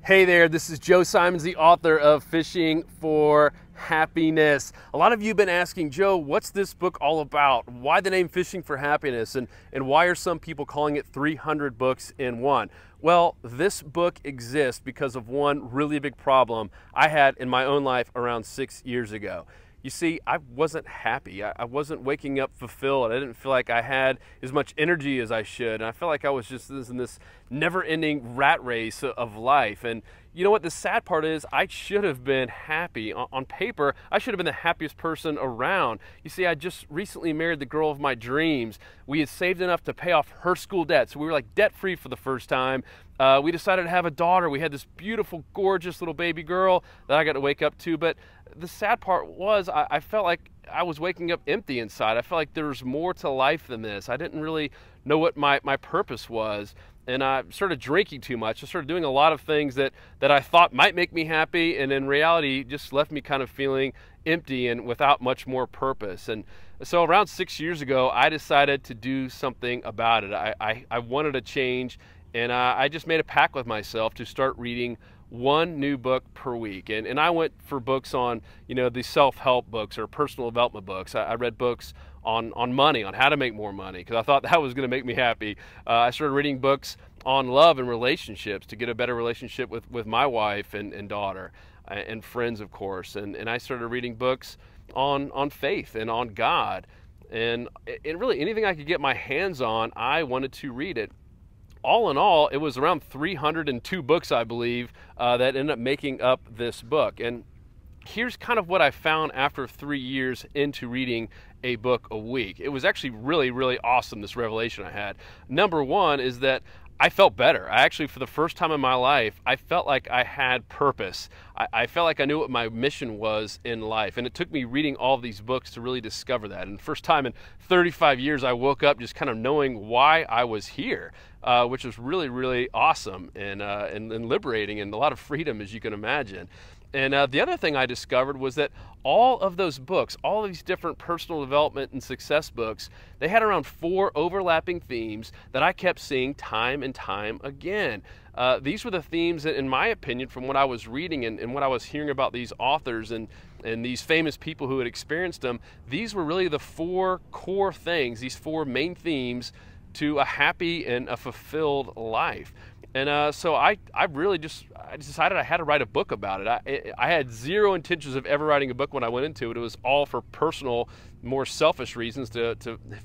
Hey there, this is Joe Simons, the author of Fishing for Happiness. A lot of you have been asking, Joe, what's this book all about? Why the name Fishing for Happiness? And why are some people calling it 300 books in one? Well, this book exists because of one really big problem I had in my own life around 6 years ago. You see, I wasn't happy. I wasn't waking up fulfilled. I didn't feel like I had as much energy as I should. And I felt like I was just in this never-ending rat race of life. And you know what? The sad part is I should have been happy. On paper, I should have been the happiest person around. You see, I just recently married the girl of my dreams. We had saved enough to pay off her school debt. So we were like debt-free for the first time. We decided to have a daughter. We had this beautiful, gorgeous little baby girl that I got to wake up to. But the sad part was I felt like I was waking up empty inside. I felt like there was more to life than this. I didn't really know what my purpose was. And I started drinking too much. I started doing a lot of things that I thought might make me happy, and in reality just left me kind of feeling empty and without much more purpose. And so around 6 years ago, I decided to do something about it. I wanted a change, and I just made a pact with myself to start reading one new book per week. And I went for books on, the self-help books or personal development books. I read books on money, on how to make more money, because I thought that was going to make me happy. I started reading books on love and relationships to get a better relationship with my wife and daughter and friends, of course. And I started reading books on faith and on God. And really anything I could get my hands on, I wanted to read it. All in all, it was around 302 books, I believe, that ended up making up this book. And here's kind of what I found after 3 years into reading a book a week. It was actually really, really awesome, this revelation I had. Number one is that I felt better. I actually, for the first time in my life, I felt like I had purpose. I felt like I knew what my mission was in life. And it took me reading all of these books to really discover that. And the first time in 35 years, I woke up just kind of knowing why I was here, which was really, really awesome and liberating and a lot of freedom, as you can imagine. And the other thing I discovered was that all of those books, all of these different personal development and success books, they had around 4 overlapping themes that I kept seeing time and time again. These were the themes that, in my opinion, from what I was reading and what I was hearing about these authors and these famous people who had experienced them, these were really the 4 core things, these 4 main themes to a happy and a fulfilled life. And so I decided I had to write a book about it. I had zero intentions of ever writing a book when I went into it. It was all for personal, more selfish reasons to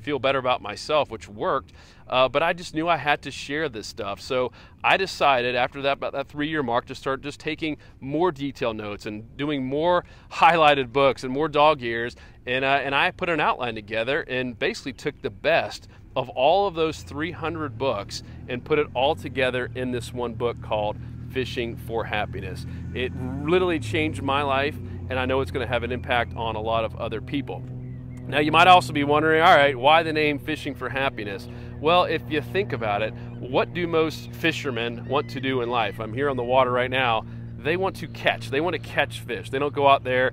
feel better about myself, which worked. But I just knew I had to share this stuff. So I decided after that, about that 3-year mark, to start just taking more detailed notes and doing more highlighted books and more dog ears. And I put an outline together and basically took the best of all of those 300 books and put it all together in this one book called Fishing for Happiness. It literally changed my life, and I know it's going to have an impact on a lot of other people. Now, you might also be wondering, all right, why the name Fishing for Happiness? Well, if you think about it, what do most fishermen want to do in life? I'm here on the water right now. They want to catch. They want to catch fish. They don't go out there,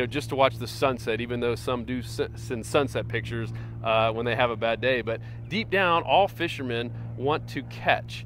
just to watch the sunset, even though some do send sunset pictures when they have a bad day. But deep down, all fishermen want to catch.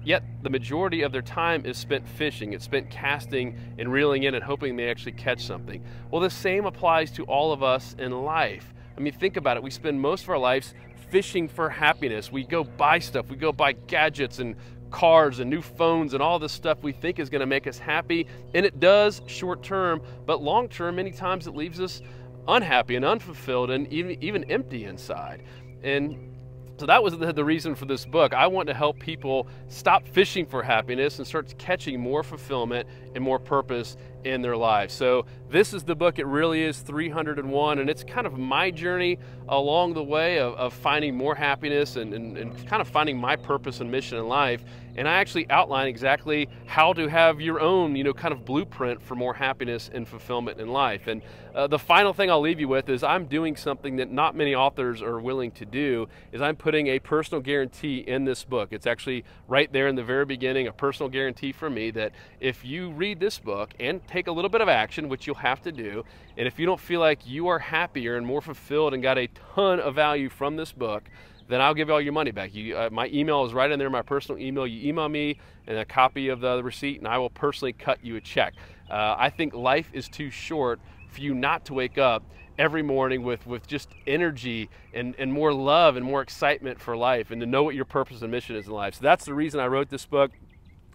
Yet the majority of their time is spent fishing. It's spent casting and reeling in and hoping they actually catch something. Well, the same applies to all of us in life. I mean, think about it. We spend most of our lives fishing for happiness. We go buy stuff. We go buy gadgets and cars and new phones and all this stuff we think is going to make us happy, and it does short term, but long term many times it leaves us unhappy and unfulfilled and even empty inside. And so that was the reason for this book. I want to help people stop fishing for happiness and start catching more fulfillment and more purpose in their lives. So this is the book. It really is 301, and it's kind of my journey along the way of finding more happiness and kind of finding my purpose and mission in life. And I actually outline exactly how to have your own, kind of blueprint for more happiness and fulfillment in life. And the final thing I'll leave you with is I'm doing something that not many authors are willing to do, is I'm putting a personal guarantee in this book. It's actually right there in the very beginning, a personal guarantee from me that if you read this book and take a little bit of action, which you'll have to do, and if you don't feel like you are happier and more fulfilled and got a ton of value from this book, then I'll give you all your money back. My email is right in there, my personal email. You email me and a copy of the receipt, and I will personally cut you a check. I think life is too short for you not to wake up every morning with just energy and more love and more excitement for life, and to know what your purpose and mission is in life. So that's the reason I wrote this book.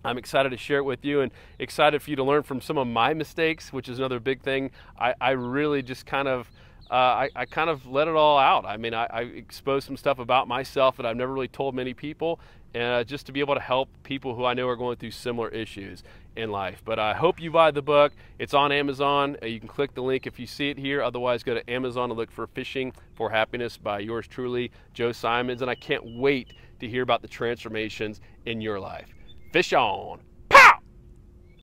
I'm excited to share it with you, and excited for you to learn from some of my mistakes, which is another big thing. I really just kind of I kind of let it all out. I mean, I exposed some stuff about myself that I've never really told many people, and just to be able to help people who I know are going through similar issues in life. But I hope you buy the book. It's on Amazon. You can click the link if you see it here. Otherwise, go to Amazon and look for Fishing for Happiness by yours truly, Joe Simons. And I can't wait to hear about the transformations in your life. Fish on.